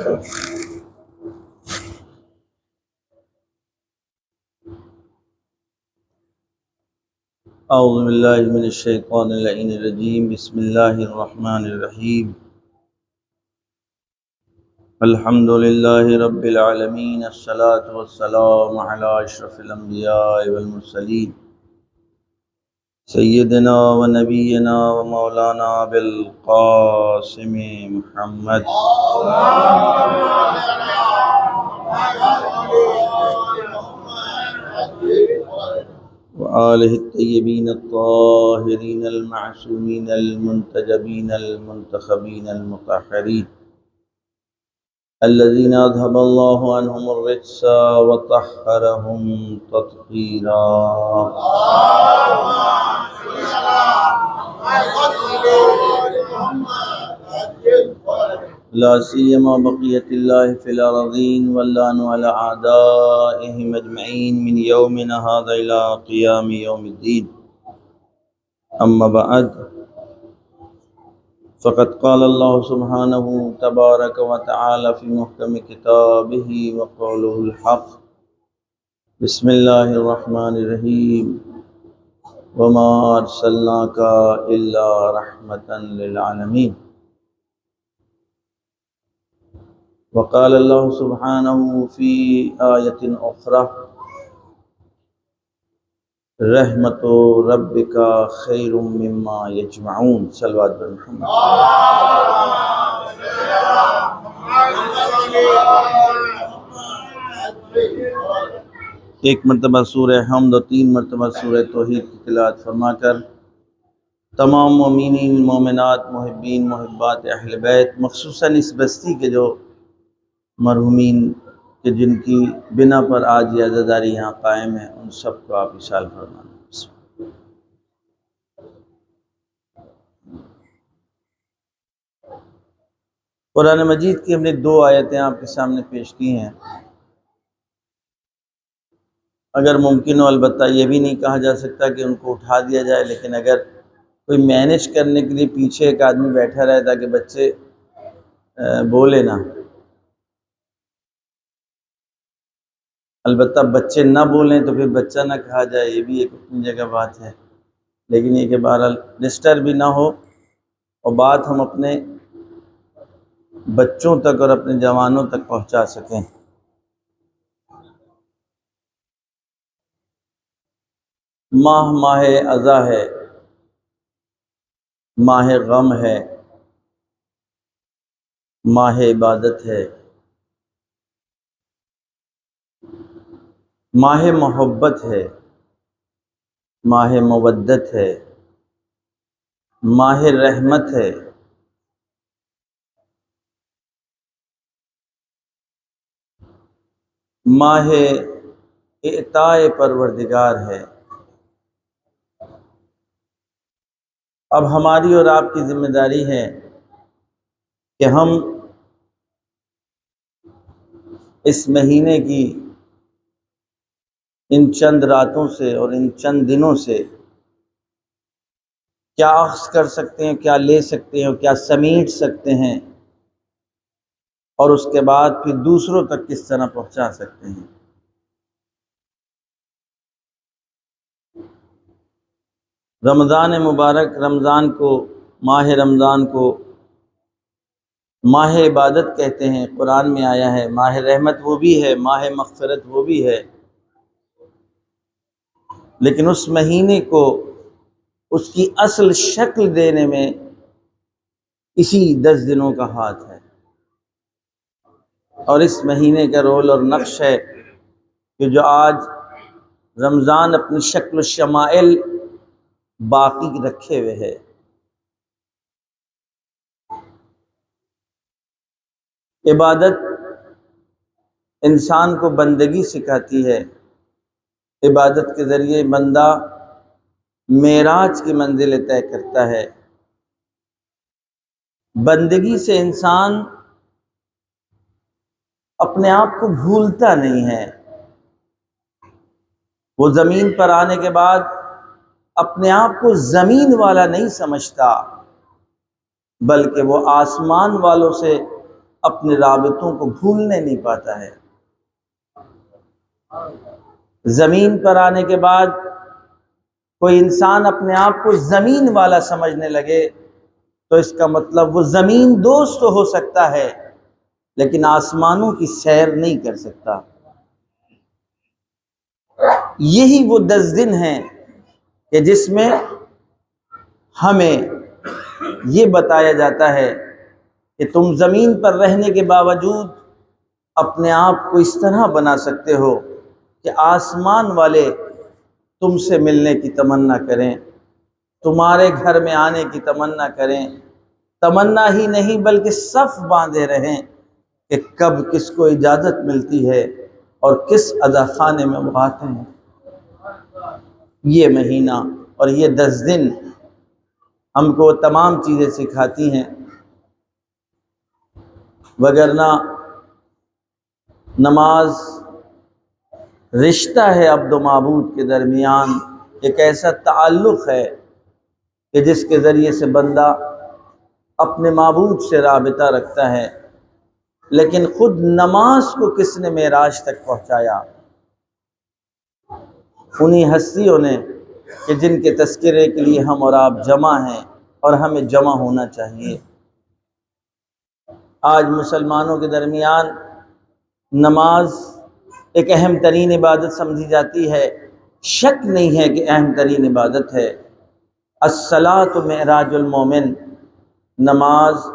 اعوذ باللہ من الشیطان اللعین الرجیم، بسم اللہ الرحمن الرحیم۔ الحمد للہ رب العالمین، الصلاة والسلام علی اشرف الانبیاء والمرسلین، سیدنا و نبینا و مولانا بالقاسم محمد وآلہ الطیبین الطاہرین المعصومین المنتجبین المنتخبین المطہرین الذین اذھب اللہ عنہم الرجس وطہرہم تطہیرا۔ لا سیما بقیت اللہ فی الارضین واللعن علی اعدائہم اجمعین من یومنا ھذا الی قیام یوم الدین۔ اما بعد، فقد قال اللہ سبحانہ تبارک و تعالی فی محکم کتابہ وقولہ الحق۔ بسم اللہ الرحمن الرحیم۔ وما ارسلناک الا رحمۃ للعالمین۔ وقال اللہ سبحانہ فی آیۃ اخری، رحمت ربک خیر مما یجمعون۔ صلوات بر محمد۔ ایک مرتبہ سورہ حمد و 3 مرتبہ سورہ توحید کی تلاوت فرما کر تمام مومنین، مومنات، محبین، محبات اہل بیت، مخصوصاً اس بستی کے جو مرحومین کہ جن کی بنا پر آج یہ عزاداری یہاں قائم ہے، ان سب کو آپ اشال فرمانا۔ قرآن مجید کی ہم نے 2 آیتیں آپ کے سامنے پیش کی ہیں۔ اگر ممکن ہو، البتہ یہ بھی نہیں کہا جا سکتا کہ ان کو اٹھا دیا جائے، لیکن اگر کوئی مینیج کرنے کے لیے پیچھے ایک آدمی بیٹھا رہے تاکہ بچے بولے نہ، البتہ بچے نہ بولیں تو پھر بچہ نہ کہا جائے، یہ بھی ایک اپنی جگہ بات ہے، لیکن یہ کہ بہرحال ڈسٹرب بھی نہ ہو اور بات ہم اپنے بچوں تک اور اپنے جوانوں تک پہنچا سکیں۔ ماہ عزا ہے، ماہ غم ہے، ماہ عبادت ہے، ماہ محبت ہے، ماہ مودت ہے، ماہ رحمت ہے، ماہ اعطاء پروردگار ہے۔ اب ہماری اور آپ کی ذمہ داری ہے کہ ہم اس مہینے کی ان چند راتوں سے اور ان چند دنوں سے کیا اخذ کر سکتے ہیں، کیا لے سکتے ہیں اور کیا سمیٹ سکتے ہیں، اور اس کے بعد پھر دوسروں تک کس طرح پہنچا سکتے ہیں۔ رمضان مبارک، رمضان کو، ماہ رمضان کو ماہ عبادت کہتے ہیں، قرآن میں آیا ہے۔ ماہ رحمت وہ بھی ہے، ماہ مغفرت وہ بھی ہے، لیکن اس مہینے کو اس کی اصل شکل دینے میں اسی 10 دنوں کا ہاتھ ہے، اور اس مہینے کا رول اور نقش ہے کہ جو آج رمضان اپنی شکل و شمائل باقی رکھے ہوئے ہے۔ عبادت انسان کو بندگی سکھاتی ہے، عبادت کے ذریعے بندہ معراج کی منزل طے کرتا ہے۔ بندگی سے انسان اپنے آپ کو بھولتا نہیں ہے، وہ زمین پر آنے کے بعد اپنے آپ کو زمین والا نہیں سمجھتا، بلکہ وہ آسمان والوں سے اپنے رابطوں کو بھولنے نہیں پاتا ہے۔ زمین پر آنے کے بعد کوئی انسان اپنے آپ کو زمین والا سمجھنے لگے تو اس کا مطلب وہ زمین دوست تو ہو سکتا ہے لیکن آسمانوں کی سیر نہیں کر سکتا۔ یہی وہ 10 دن ہیں کہ جس میں ہمیں یہ بتایا جاتا ہے کہ تم زمین پر رہنے کے باوجود اپنے آپ کو اس طرح بنا سکتے ہو کہ آسمان والے تم سے ملنے کی تمنا کریں، تمہارے گھر میں آنے کی تمنا کریں، تمنا ہی نہیں بلکہ صف باندھے رہیں کہ کب کس کو اجازت ملتی ہے اور کس اذا خانے میں وہ آتے ہیں۔ یہ مہینہ اور یہ 10 دن ہم کو تمام چیزیں سکھاتی ہیں، وگرنہ نماز رشتہ ہے عبد و معبود کے درمیان، ایک ایسا تعلق ہے کہ جس کے ذریعے سے بندہ اپنے معبود سے رابطہ رکھتا ہے۔ لیکن خود نماز کو کس نے معراج تک پہنچایا؟ انہی ہستیوں نے کہ جن کے تذکرے کے لیے ہم اور آپ جمع ہیں اور ہمیں جمع ہونا چاہیے۔ آج مسلمانوں کے درمیان نماز ایک اہم ترین عبادت سمجھی جاتی ہے، شک نہیں ہے کہ اہم ترین عبادت ہے۔ الصلاۃ معراج المومن، نماز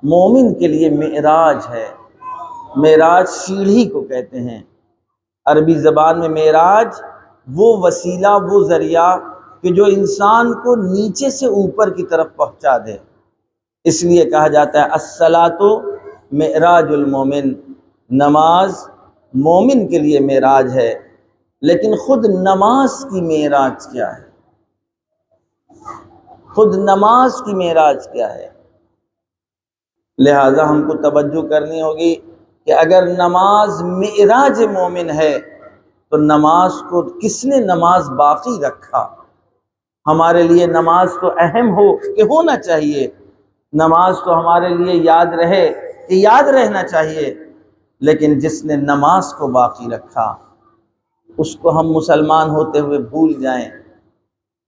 مومن کے لیے معراج ہے۔ معراج سیڑھی کو کہتے ہیں۔ عربی زبان میں معراج وہ وسیلہ، وہ ذریعہ کہ جو انسان کو نیچے سے اوپر کی طرف پہنچا دے، اس لیے کہا جاتا ہے الصلاۃ معراج المومن، نماز مومن کے لیے معراج ہے۔ لیکن خود نماز کی معراج کیا ہے؟ خود نماز کی معراج کیا ہے؟ لہذا ہم کو توجہ کرنی ہوگی کہ اگر نماز معراج مومن ہے تو نماز کو کس نے نماز باقی رکھا؟ ہمارے لیے نماز تو اہم ہو کہ ہونا چاہیے، نماز تو ہمارے لیے یاد رہے کہ یاد رہنا چاہیے، لیکن جس نے نماز کو باقی رکھا اس کو ہم مسلمان ہوتے ہوئے بھول جائیں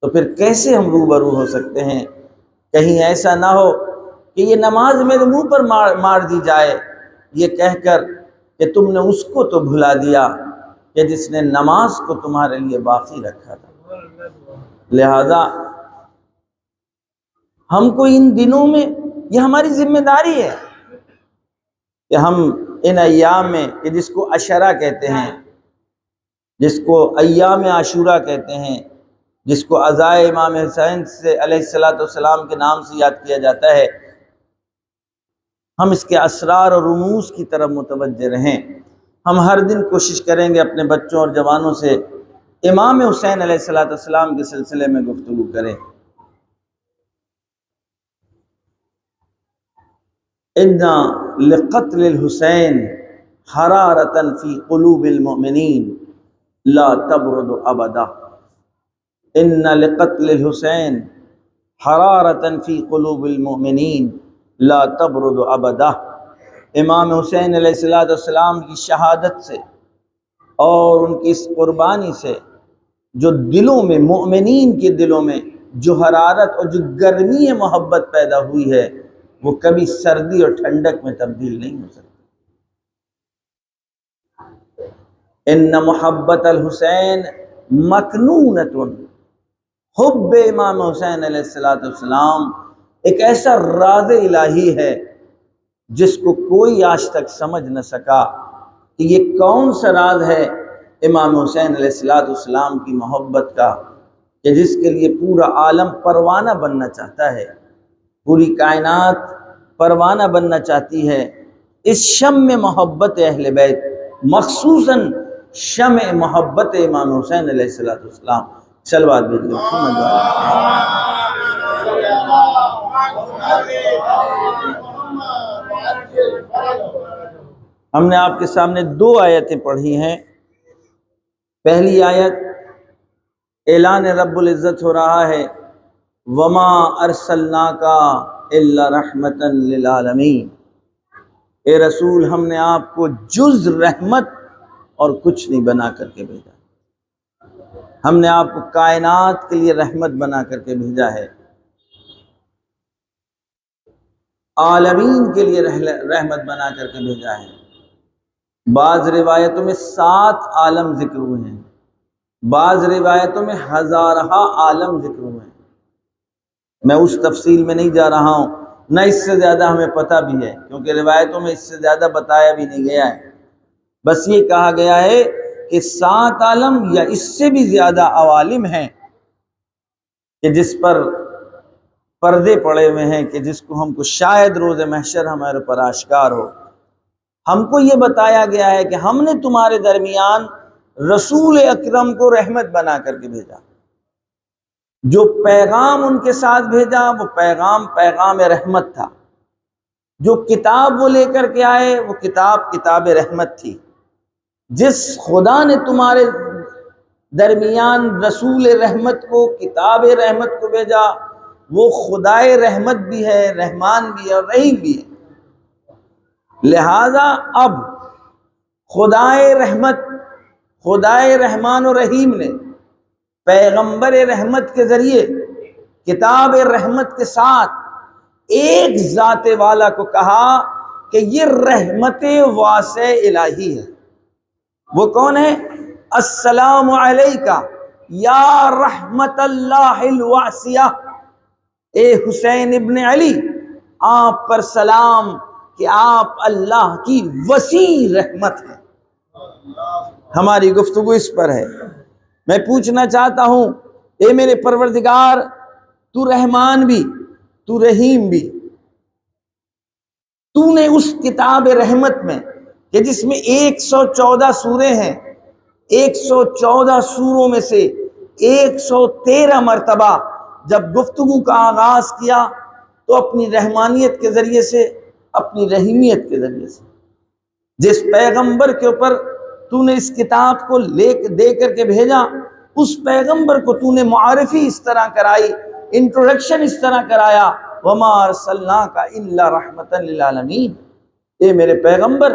تو پھر کیسے ہم روبرو ہو سکتے ہیں؟ کہیں ایسا نہ ہو کہ یہ نماز میرے منہ پر مار دی جائے یہ کہہ کر کہ تم نے اس کو تو بھلا دیا کہ جس نے نماز کو تمہارے لیے باقی رکھا تھا۔ لہذا ہم کو ان دنوں میں یہ ہماری ذمہ داری ہے کہ ہم ان ایام میں کہ جس کو عشرہ کہتے ہیں، جس کو ایام عاشورہ کہتے ہیں، جس کو عزائے امام حسین سے علیہ السلام کے نام سے یاد کیا جاتا ہے، ہم اس کے اسرار اور رموز کی طرف متوجہ رہیں۔ ہم ہر دن کوشش کریں گے اپنے بچوں اور جوانوں سے امام حسین علیہ السلام کے سلسلے میں گفتگو کریں۔ ان لقتل الحسین حرارۃ فی قلوب المؤمنین لا تبرد ابدا۔ ان لقتل الحسین حرارۃ فی قلوب المؤمنین لا تبرد ابدا۔ امام حسین علیہ السلام کی شہادت سے اور ان کی اس قربانی سے جو دلوں میں، مؤمنین کے دلوں میں جو حرارت اور جو گرمی محبت پیدا ہوئی ہے وہ کبھی سردی اور ٹھنڈک میں تبدیل نہیں ہو سکتی۔ ان محبت الحسین مکنونۃ، حب امام حسین علیہ السلام ایک ایسا راز الہی ہے جس کو کوئی آج تک سمجھ نہ سکا کہ یہ کون سا راز ہے امام حسین علیہ السلام کی محبت کا کہ جس کے لیے پورا عالم پروانہ بننا چاہتا ہے، پوری کائنات پروانہ بننا چاہتی ہے اس شمع محبت اہل بیت، مخصوصاً شمع محبت امام حسین علیہ السلام۔ صلوات بھیجیے محمد ہم نے آپ کے سامنے 2 آیتیں پڑھی ہیں۔ پہلی آیت اعلان رب العزت ہو رہا ہے وما ارسلناک الا رحمتا للعالمین، اے رسول ہم نے آپ کو جز رحمت اور کچھ نہیں بنا کر کے بھیجا، ہم نے آپ کو کائنات کے لیے رحمت بنا کر کے بھیجا ہے، عالمین کے لیے رحمت بنا کر کے بھیجا ہے۔ بعض روایتوں میں 7 عالم ذکر ہوئے ہیں، بعض روایتوں میں ہزارہا عالم ذکر ہوئے ہیں۔ میں اس تفصیل میں نہیں جا رہا ہوں، نہ اس سے زیادہ ہمیں پتہ بھی ہے، کیونکہ روایتوں میں اس سے زیادہ بتایا بھی نہیں گیا ہے۔ بس یہ کہا گیا ہے کہ 7 عالم یا اس سے بھی زیادہ عوالم ہیں کہ جس پر پردے پڑے ہوئے ہیں، کہ جس کو ہم کو شاید روز محشر ہمارے پر آشکار ہو۔ ہم کو یہ بتایا گیا ہے کہ ہم نے تمہارے درمیان رسول اکرم کو رحمت بنا کر کے بھیجا، جو پیغام ان کے ساتھ بھیجا وہ پیغام رحمت تھا، جو کتاب وہ لے کر کے آئے وہ کتاب رحمت تھی۔ جس خدا نے تمہارے درمیان رسول رحمت کو، کتاب رحمت کو بھیجا، وہ خدائے رحمت بھی ہے، رحمان بھی ہے اور رحیم بھی ہے۔ لہذا اب خدائے رحمت، خدائے رحمان و رحیم نے پیغمبر رحمت کے ذریعے کتاب رحمت کے ساتھ ایک ذات والا کو کہا کہ یہ رحمت واسع الہی ہے۔ وہ کون ہے؟ السلام علیکہ یا رحمت اللہ الواسعہ، اے حسین ابن علی آپ پر سلام کہ آپ اللہ کی وسیع رحمت ہے۔ ہماری گفتگو اس پر ہے۔ میں پوچھنا چاہتا ہوں، اے میرے پروردگار، تو رحمان بھی، تو رحیم بھی، تو نے اس کتاب رحمت میں کہ جس میں 114 سورے ہیں، 114 سوروں میں سے 113 مرتبہ جب گفتگو کا آغاز کیا تو اپنی رحمانیت کے ذریعے سے، اپنی رحیمیت کے ذریعے سے، جس پیغمبر کے اوپر تو نے اس کتاب کو دے کر کے بھیجا، اس پیغمبر کو تو نے معرفی اس طرح کرائی، انٹروڈکشن اس طرح کرایا، وَمَا أَرْسَلْنَاكَ إِلَّا رَحْمَةً لِلْعَالَمِينَ، اے میرے پیغمبر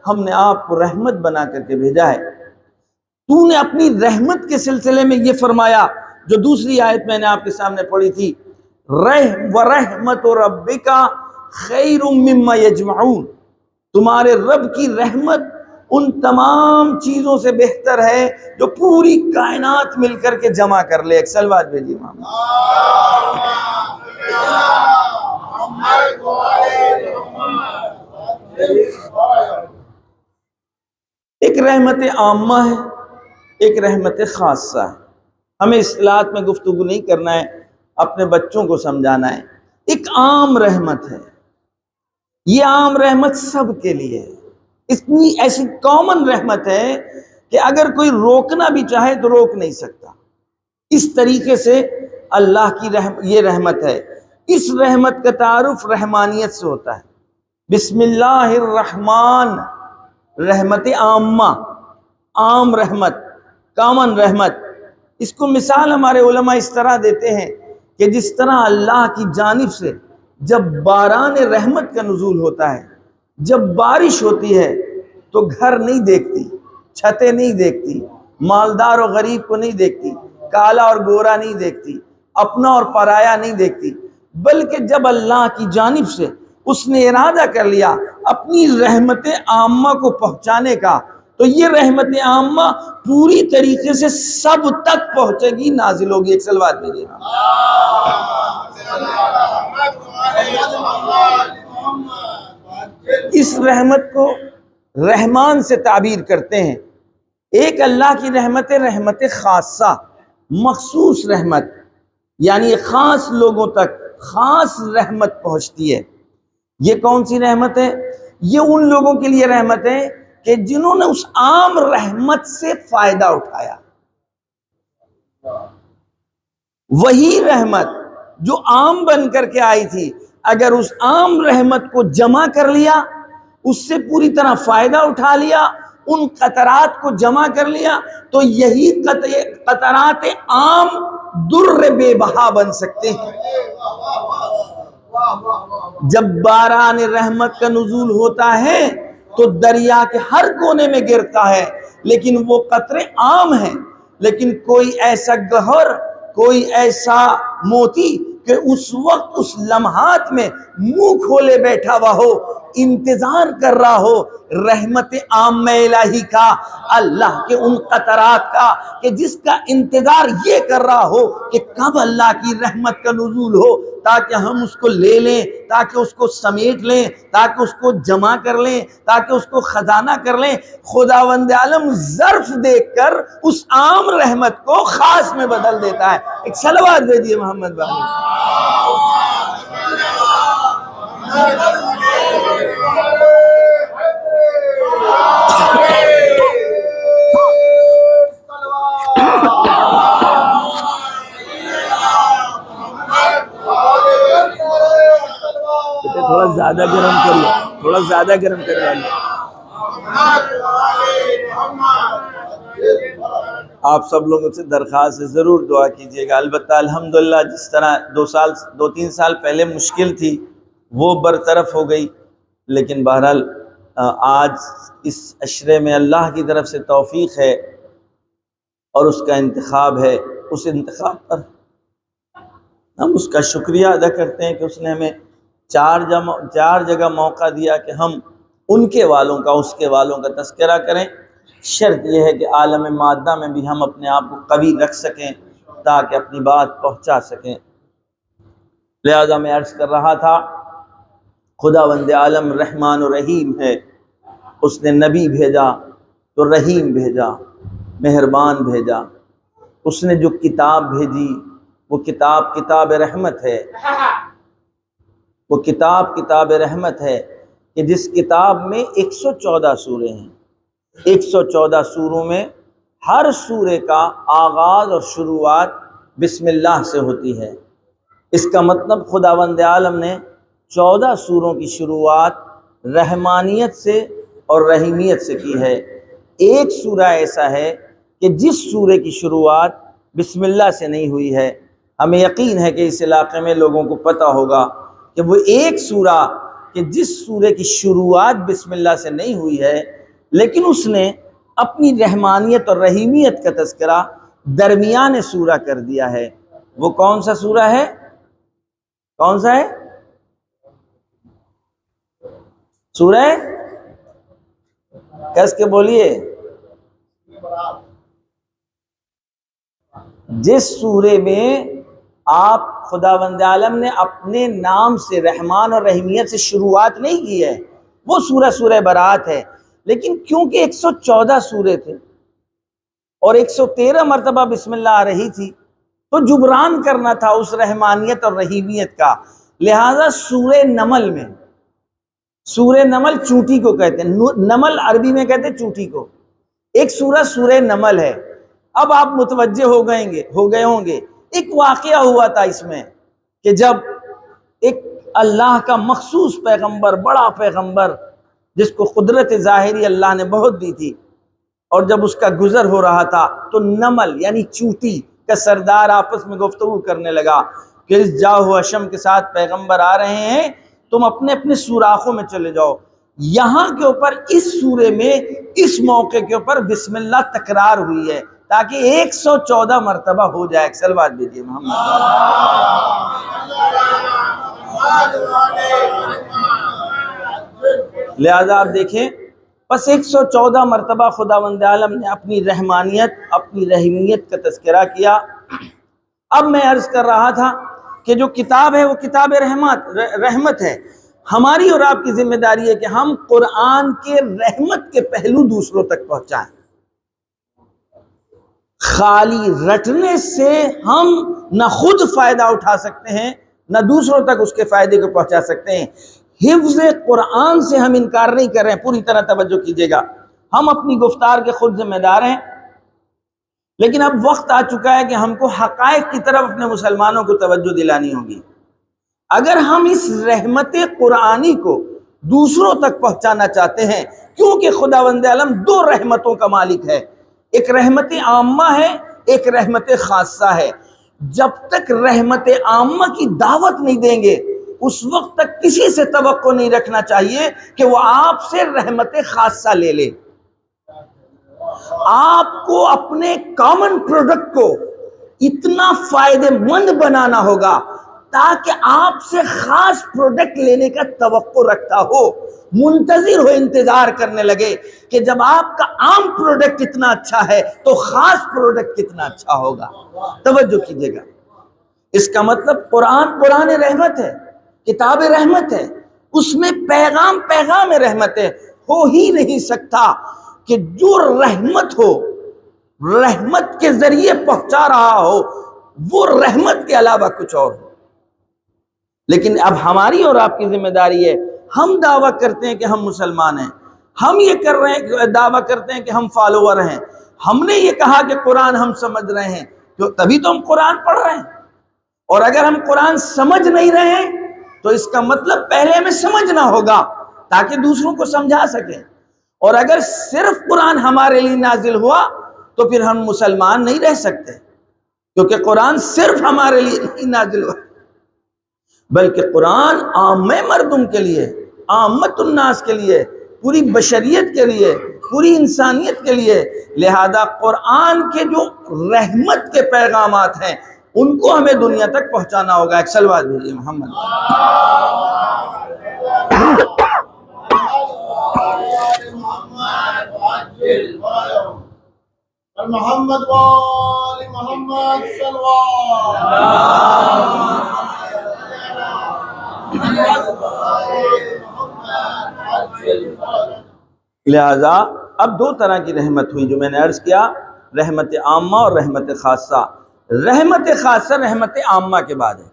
ہم نے آپ کو رحمت بنا کر کے بھیجا ہے۔ تو نے اپنی رحمت کے سلسلے میں یہ فرمایا، جو دوسری آیت میں نے آپ کے سامنے پڑھی تھی، وَرَحْمَةُ رَبِّكَ خَيْرٌ مِّمَّا يَجْمَعُونَ، تمہارے رب کی رحمت ان تمام چیزوں سے بہتر ہے جو پوری کائنات مل کر کے جمع کر لے۔ ایک صلوات بھیجیے محمد۔ ایک رحمت عامہ ہے، ایک رحمت خاصہ ہے۔ ہمیں اصطلاحات میں گفتگو نہیں کرنا ہے، اپنے بچوں کو سمجھانا ہے۔ ایک عام رحمت ہے، یہ عام رحمت سب کے لیے ہے، اتنی ایسی کامن رحمت ہے کہ اگر کوئی روکنا بھی چاہے تو روک نہیں سکتا۔ اس طریقے سے اللہ کی یہ رحمت ہے۔ اس رحمت کا تعارف رحمانیت سے ہوتا ہے۔ بسم اللہ الرحمن، رحمت عامہ، عام رحمت، کامن رحمت۔ اس کو مثال ہمارے علماء اس طرح دیتے ہیں کہ جس طرح اللہ کی جانب سے جب باران رحمت کا نزول ہوتا ہے، جب بارش ہوتی ہے تو گھر نہیں دیکھتی، چھتیں نہیں دیکھتی، مالدار اور غریب کو نہیں دیکھتی، کالا اور گورا نہیں دیکھتی، اپنا اور پرایا نہیں دیکھتی، بلکہ جب اللہ کی جانب سے اس نے ارادہ کر لیا اپنی رحمت عامہ کو پہنچانے کا، تو یہ رحمت عامہ پوری طریقے سے سب تک پہنچے گی، نازل ہوگی۔ ایک صلوات بھیجیے۔ اس رحمت کو رحمان سے تعبیر کرتے ہیں۔ ایک اللہ کی رحمت، رحمت خاصہ، مخصوص رحمت، یعنی خاص لوگوں تک خاص رحمت پہنچتی ہے۔ یہ کون سی رحمت ہے؟ یہ ان لوگوں کے لیے رحمت ہے کہ جنہوں نے اس عام رحمت سے فائدہ اٹھایا۔ وہی رحمت جو عام بن کر کے آئی تھی، اگر اس عام رحمت کو جمع کر لیا، اس سے پوری طرح فائدہ اٹھا لیا، ان قطرات کو جمع کر لیا، تو یہی قطرات عام در بے بہا بن سکتے ہیں۔ جب باران رحمت کا نزول ہوتا ہے تو دریا کے ہر کونے میں گرتا ہے، لیکن وہ قطرے عام ہیں، لیکن کوئی ایسا گہر، کوئی ایسا موتی کہ اس وقت اس لمحات میں منہ کھولے بیٹھا ہوا ہو، انتظار کر رہا ہو رحمت عام الہی کا، اللہ کے ان قطرات کا، کہ جس کا انتظار یہ کر رہا ہو کہ کب اللہ کی رحمت کا نزول ہو تاکہ ہم اس کو لے لیں، تاکہ اس کو سمیٹ لیں، تاکہ اس کو جمع کر لیں، تاکہ اس کو خزانہ کر لیں۔ خداوند عالم ظرف دیکھ کر اس عام رحمت کو خاص میں بدل دیتا ہے۔ ایک صلوات بھیجیے محمد بھائی۔ تھوڑا زیادہ گرم کر لو، تھوڑا زیادہ گرم کروا لو۔ آپ سب لوگوں سے درخواست ہے ضرور دعا کیجیے گا۔ البتہ الحمدللہ جس طرح 2 3 سال پہلے مشکل تھی وہ برطرف ہو گئی، لیکن بہرحال آج اس عشرے میں اللہ کی طرف سے توفیق ہے اور اس کا انتخاب ہے۔ اس انتخاب پر ہم اس کا شکریہ ادا کرتے ہیں کہ اس نے ہمیں 4 جگہ موقع دیا کہ ہم ان کے والوں کا، اس کے والوں کا تذکرہ کریں۔ شرط یہ ہے کہ عالم مادہ میں بھی ہم اپنے آپ کو قوی رکھ سکیں تاکہ اپنی بات پہنچا سکیں۔ لہذا میں عرض کر رہا تھا خداوند عالم رحمان و رحیم ہے، اس نے نبی بھیجا تو رحیم بھیجا، مہربان بھیجا۔ اس نے جو کتاب بھیجی وہ کتاب کتاب رحمت ہے، وہ کتاب رحمت ہے کہ جس کتاب میں 114 سورے ہیں۔ 114 سوروں میں ہر سورے کا آغاز اور شروعات بسم اللہ سے ہوتی ہے۔ اس کا مطلب خداوند عالم نے 14 سوروں کی شروعات رحمانیت سے اور رحیمیت سے کی ہے۔ ایک سورہ ایسا ہے کہ جس سورے کی شروعات بسم اللہ سے نہیں ہوئی ہے۔ ہمیں یقین ہے کہ اس علاقے میں لوگوں کو پتہ ہوگا کہ وہ ایک سورہ کہ جس سورے کی شروعات بسم اللہ سے نہیں ہوئی ہے لیکن اس نے اپنی رحمانیت اور رحیمیت کا تذکرہ درمیان سورہ کر دیا ہے۔ وہ کون سا سورہ ہے؟ کون سا ہے؟ سورہ کس کے بولیے، جس سورے میں آپ خداوند عالم نے اپنے نام سے رحمان اور رحیمیت سے شروعات نہیں کی ہے، وہ سورہ برات ہے۔ لیکن کیونکہ 114 سورے تھے اور 113 مرتبہ بسم اللہ آ رہی تھی تو جبران کرنا تھا اس رحمانیت اور رحیمیت کا، لہذا سورہ نمل میں، سورہ نمل چونٹی کو کہتے ہیں، نمل عربی میں کہتے ہیں چونٹی کو، ایک سورہ نمل ہے۔ اب آپ متوجہ ہو گئے ہوں گے ایک واقعہ ہوا تھا اس میں کہ جب ایک اللہ کا مخصوص پیغمبر، بڑا پیغمبر جس کو قدرت ظاہری اللہ نے بہت دی تھی، اور جب اس کا گزر ہو رہا تھا تو نمل یعنی چونٹی کا سردار آپس میں گفتگو کرنے لگا کہ اس جاہو حشم کے ساتھ پیغمبر آ رہے ہیں، تم اپنے اپنے سوراخوں میں چلے جاؤ۔ یہاں کے اوپر اس سورے میں اس موقع کے اوپر بسم اللہ تکرار ہوئی ہے تاکہ 114 مرتبہ ہو جائے۔ صلوات دیجیے محمد۔ لہذا آپ دیکھیں بس 114 مرتبہ خداوند عالم نے اپنی رحمانیت، اپنی رحیمیت کا تذکرہ کیا۔ اب میں عرض کر رہا تھا کہ جو کتاب ہے وہ کتاب رحمت ہے۔ ہماری اور آپ کی ذمہ داری ہے کہ ہم قرآن کے رحمت کے پہلو دوسروں تک پہنچائیں۔ خالی رٹنے سے ہم نہ خود فائدہ اٹھا سکتے ہیں نہ دوسروں تک اس کے فائدے کو پہنچا سکتے ہیں۔ حفظ قرآن سے ہم انکار نہیں کر رہے ہیں، پوری طرح توجہ کیجیے گا، ہم اپنی گفتار کے خود ذمہ دار ہیں، لیکن اب وقت آ چکا ہے کہ ہم کو حقائق کی طرف اپنے مسلمانوں کو توجہ دلانی ہوگی۔ اگر ہم اس رحمت قرآنی کو دوسروں تک پہنچانا چاہتے ہیں، کیونکہ خداوند عالم 2 رحمتوں کا مالک ہے، ایک رحمت عامہ ہے، ایک رحمت خاصہ ہے۔ جب تک رحمت عامہ کی دعوت نہیں دیں گے اس وقت تک کسی سے توقع نہیں رکھنا چاہیے کہ وہ آپ سے رحمت خاصہ لے لے۔ آپ کو اپنے کامن پروڈکٹ کو اتنا فائدہ مند بنانا ہوگا تاکہ آپ سے خاص پروڈکٹ لینے کا توقع رکھتا ہو، منتظر ہو، انتظار کرنے لگے کہ جب آپ کا عام پروڈکٹ اتنا اچھا ہے تو خاص پروڈکٹ کتنا اچھا ہوگا۔ توجہ کیجیے گا، اس کا مطلب قرآن رحمت ہے، کتاب رحمت ہے، اس میں پیغام رحمت ہے۔ ہو ہی نہیں سکتا کہ جو رحمت ہو، رحمت کے ذریعے پہنچا رہا ہو، وہ رحمت کے علاوہ کچھ اور ہو۔ لیکن اب ہماری اور آپ کی ذمہ داری ہے، ہم دعویٰ کرتے ہیں کہ ہم مسلمان ہیں، ہم یہ کر رہے ہیں، دعویٰ کرتے ہیں کہ ہم فالوور ہیں، ہم نے یہ کہا کہ قرآن ہم سمجھ رہے ہیں، تبھی تو ہم قرآن پڑھ رہے ہیں۔ اور اگر ہم قرآن سمجھ نہیں رہے ہیں تو اس کا مطلب پہلے ہمیں سمجھنا ہوگا تاکہ دوسروں کو سمجھا سکیں۔ اور اگر صرف قرآن ہمارے لیے نازل ہوا تو پھر ہم مسلمان نہیں رہ سکتے، کیونکہ قرآن صرف ہمارے لیے نہیں نازل ہوا بلکہ قرآن عام مردم کے لیے، عامت الناس کے لیے، پوری بشریت کے لیے، پوری انسانیت کے لیے۔ لہذا قرآن کے جو رحمت کے پیغامات ہیں ان کو ہمیں دنیا تک پہنچانا ہوگا۔ ایک صلوات بھیجیے محمد۔ محمد وآل محمد صلوات۔ لہذا اب دو طرح کی رحمت ہوئی جو میں نے عرض کیا، رحمت عامہ اور رحمت خاصہ۔ رحمت خاصہ رحمت عامہ کے بعد ہے۔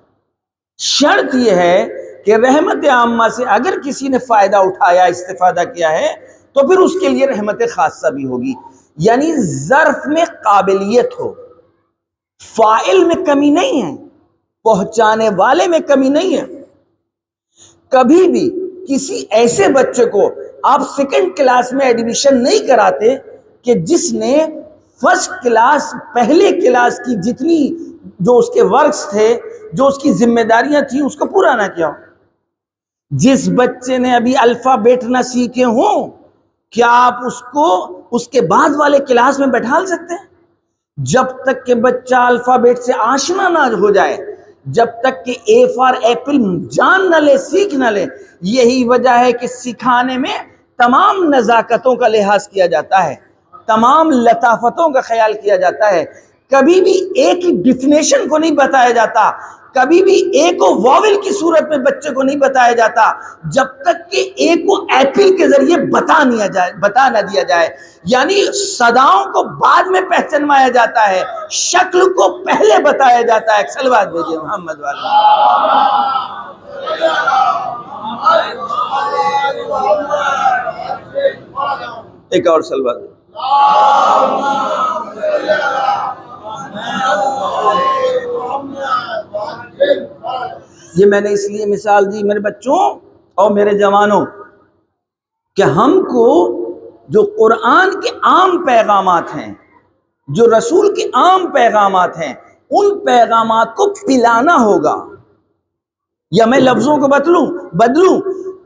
شرط یہ ہے کہ رحمت عامہ سے اگر کسی نے فائدہ اٹھایا، استفادہ کیا ہے تو پھر اس کے لیے رحمت خاصہ بھی ہوگی، یعنی ظرف میں قابلیت ہو، فاعل میں کمی نہیں ہے، پہنچانے والے میں کمی نہیں ہے۔ کبھی بھی کسی ایسے بچے کو آپ سیکنڈ کلاس میں ایڈمیشن نہیں کراتے کہ جس نے فرسٹ کلاس، پہلے کلاس کی جتنی جو اس کے ورکس تھے، جو اس کی ذمہ داریاں تھیں، اس کو پورا نہ کیا ہو۔ جس بچے نے ابھی الفابیٹ نہ سیکھے ہوں، کیا آپ اس کو اس کے بعد والے کلاس میں بٹھا سکتے ہیں؟ جب تک کہ بچہ الفابیٹ سے آشنا نہ ہو جائے، جب تک کہ اے فار ایپل جان نہ لے، سیکھ نہ لے۔ یہی وجہ ہے کہ سکھانے میں تمام نزاکتوں کا لحاظ کیا جاتا ہے، تمام لطافتوں کا خیال کیا جاتا ہے۔ کبھی بھی ایک ہی ڈیفینیشن کو نہیں بتایا جاتا، کبھی بھی ایک واول کی صورت میں بچے کو نہیں بتایا جاتا جب تک کہ ایک کو ایپل کے ذریعے بتا نہ دیا جائے۔ یعنی صداؤں کو بعد میں پہچانوایا جاتا ہے، شکل کو پہلے بتایا جاتا ہے۔ ایک صلوات بھیجیے محمد والا۔ ایک اور صلوات۔ یہ میں نے اس لیے مثال دی میرے بچوں اور میرے جوانوں کہ ہم کو جو قرآن کے عام پیغامات ہیں، جو رسول کے عام پیغامات ہیں، ان پیغامات کو پلانا ہوگا، یا میں لفظوں کو بدلوں،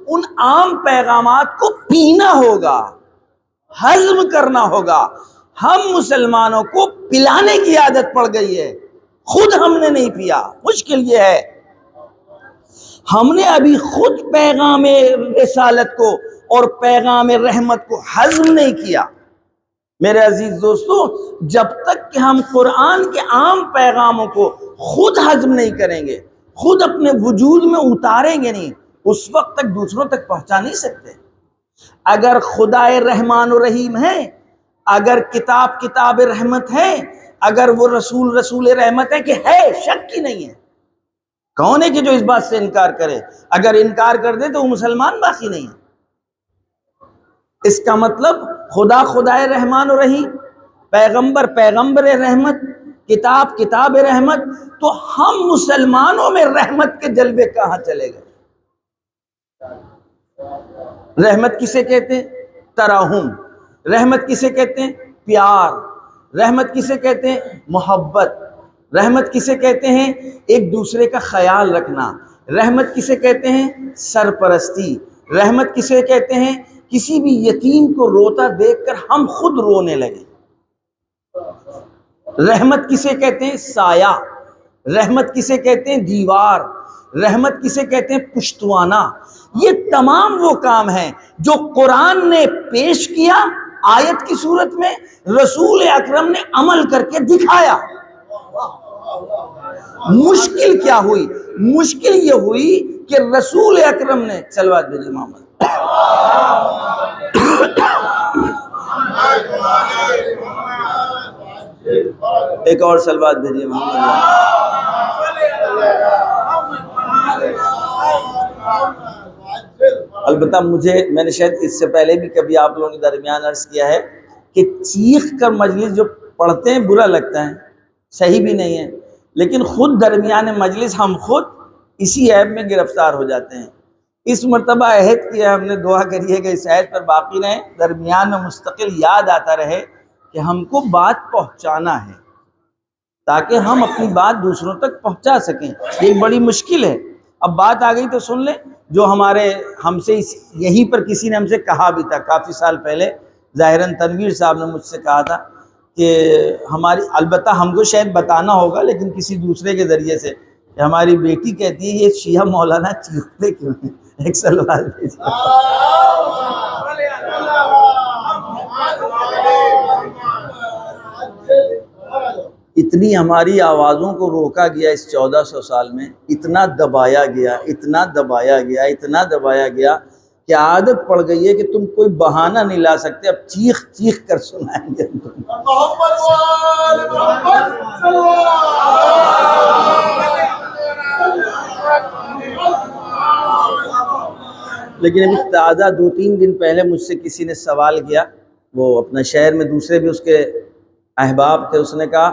ان عام پیغامات کو پینا ہوگا، ہضم کرنا ہوگا۔ ہم مسلمانوں کو پلانے کی عادت پڑ گئی ہے، خود ہم نے نہیں پیا۔ مشکل یہ ہے ہم نے ابھی خود پیغام رسالت کو اور پیغام رحمت کو ہضم نہیں کیا۔ میرے عزیز دوستو، جب تک کہ ہم قرآن کے عام پیغاموں کو خود ہضم نہیں کریں گے، خود اپنے وجود میں اتاریں گے نہیں، اس وقت تک دوسروں تک پہنچا نہیں سکتے۔ اگر خدائے رحمان و رحیم ہے، اگر کتاب رحمت ہے، اگر وہ رسول رحمت ہے، کہ ہے، شک کی نہیں ہے۔ کون ہے کہ جو اس بات سے انکار کرے؟ اگر انکار کر دے تو وہ مسلمان باقی نہیں ہے۔ اس کا مطلب خدائے رحمان و رحیم، پیغمبر رحمت، کتاب رحمت، تو ہم مسلمانوں میں رحمت کے جلوے کہاں چلے گئے؟ رحمت کسے کہتے ہیں؟ ترحم۔ رحمت کسے کہتے ہیں؟ پیار۔ رحمت کسے کہتے ہیں؟ محبت۔ رحمت کسے کہتے ہیں؟ ایک دوسرے کا خیال رکھنا۔ رحمت کسے کہتے ہیں؟ سرپرستی۔ رحمت کسے کہتے ہیں؟ کسی بھی یتیم کو روتا دیکھ کر ہم خود رونے لگے۔ رحمت کسے کہتے ہیں؟ سایہ۔ رحمت کسے کہتے ہیں؟ دیوار۔ رحمت کسے کہتے ہیں؟ پشتوانہ۔ یہ تمام وہ کام ہیں جو قرآن نے پیش کیا آیت کی صورت میں، رسول اکرم نے عمل کر کے دکھایا۔ مشکل کیا ہوئی؟ مشکل یہ ہوئی کہ رسول اکرم نے صلوات بھیجی محمد، ایک اور صلوات بھیجیے محمد۔ البتہ میں نے شاید اس سے پہلے بھی کبھی آپ لوگوں کے درمیان عرض کیا ہے کہ چیخ کر مجلس جو پڑھتے ہیں برا لگتا ہے، صحیح بھی نہیں ہے، لیکن خود درمیان مجلس ہم خود اسی عیب میں گرفتار ہو جاتے ہیں۔ اس مرتبہ عہد کیا ہم نے، دعا کریے کہ اس عہد پر باقی رہیں، درمیان میں مستقل یاد آتا رہے کہ ہم کو بات پہنچانا ہے تاکہ ہم اپنی بات دوسروں تک پہنچا سکیں۔ یہ ایک بڑی مشکل ہے۔ اب بات آ گئی تو سن لیں، جو ہم سے یہیں پر کسی نے ہم سے کہا بھی تھا کافی سال پہلے، ظاہراً تنویر صاحب نے مجھ سے کہا تھا کہ البتہ ہم کو شاید بتانا ہوگا لیکن کسی دوسرے کے ذریعے سے، کہ ہماری بیٹی کہتی ہے یہ شیعہ مولانا چیختے کیوں ہیں؟ ایک سوال بھیجیے۔ اتنی ہماری آوازوں کو روکا گیا اس 1400 سال میں، اتنا دبایا گیا، اتنا دبایا گیا، اتنا دبایا گیا کہ عادت پڑ گئی ہے کہ تم کوئی بہانہ نہیں لا سکتے، اب چیخ چیخ کر سنائیں گے تم۔ لیکن ابھی تازہ 2-3 دن پہلے مجھ سے کسی نے سوال کیا، وہ اپنے شہر میں دوسرے بھی اس کے احباب تھے، اس نے کہا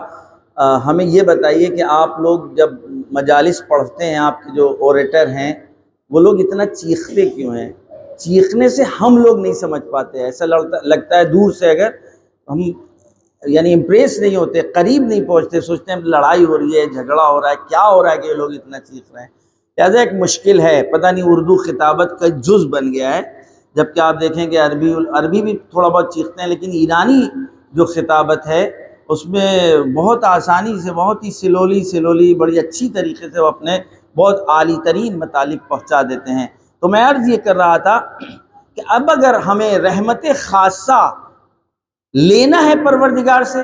ہمیں یہ بتائیے کہ آپ لوگ جب مجالس پڑھتے ہیں، آپ کے جو اوریٹر ہیں وہ لوگ اتنا چیختے کیوں ہیں؟ چیخنے سے ہم لوگ نہیں سمجھ پاتے، ایسا لگتا ہے دور سے اگر ہم یعنی امپریس نہیں ہوتے، قریب نہیں پہنچتے، سوچتے ہیں لڑائی ہو رہی ہے، جھگڑا ہو رہا ہے، کیا ہو رہا ہے کہ یہ لوگ اتنا چیخ رہے ہیں۔ لہٰذا ایک مشکل ہے، پتہ نہیں اردو خطابت کا جز بن گیا ہے، جبکہ آپ دیکھیں کہ عربی بھی تھوڑا بہت چیختے ہیں، لیکن ایرانی جو خطابت ہے اس میں بہت آسانی سے، بہت ہی سلولی بڑی اچھی طریقے سے وہ اپنے بہت عالی ترین مطالب پہنچا دیتے ہیں۔ تو میں عرض یہ کر رہا تھا کہ اب اگر ہمیں رحمت خاصہ لینا ہے پروردگار سے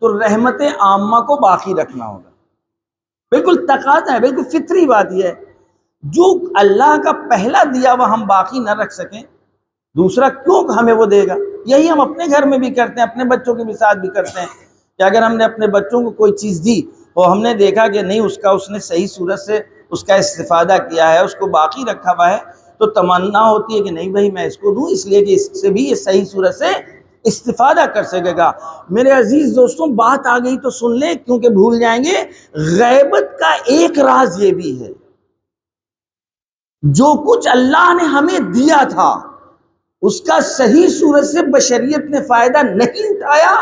تو رحمت عامہ کو باقی رکھنا ہوگا۔ بالکل تقاضا ہے، بالکل فطری بات یہ ہے، جو اللہ کا پہلا دیا وہ ہم باقی نہ رکھ سکیں، دوسرا کیوں ہمیں وہ دے گا؟ یہی ہم اپنے گھر میں بھی کرتے ہیں، اپنے بچوں کے ساتھ بھی کرتے ہیں کہ اگر ہم نے اپنے بچوں کو کوئی چیز دی اور ہم نے دیکھا کہ نہیں اس نے صحیح صورت سے اس کا استفادہ کیا ہے، اس کو باقی رکھا ہوا ہے، تو تمنا ہوتی ہے کہ نہیں بھائی میں اس کو دوں، اس لیے کہ اس سے بھی یہ صحیح صورت سے استفادہ کر سکے گا۔ میرے عزیز دوستوں، بات آ گئی تو سن لیں کیونکہ بھول جائیں گے۔ غیبت کا ایک راز یہ بھی ہے، جو کچھ اللہ نے ہمیں دیا تھا اس کا صحیح صورت سے بشریت نے فائدہ نہیں اٹھایا،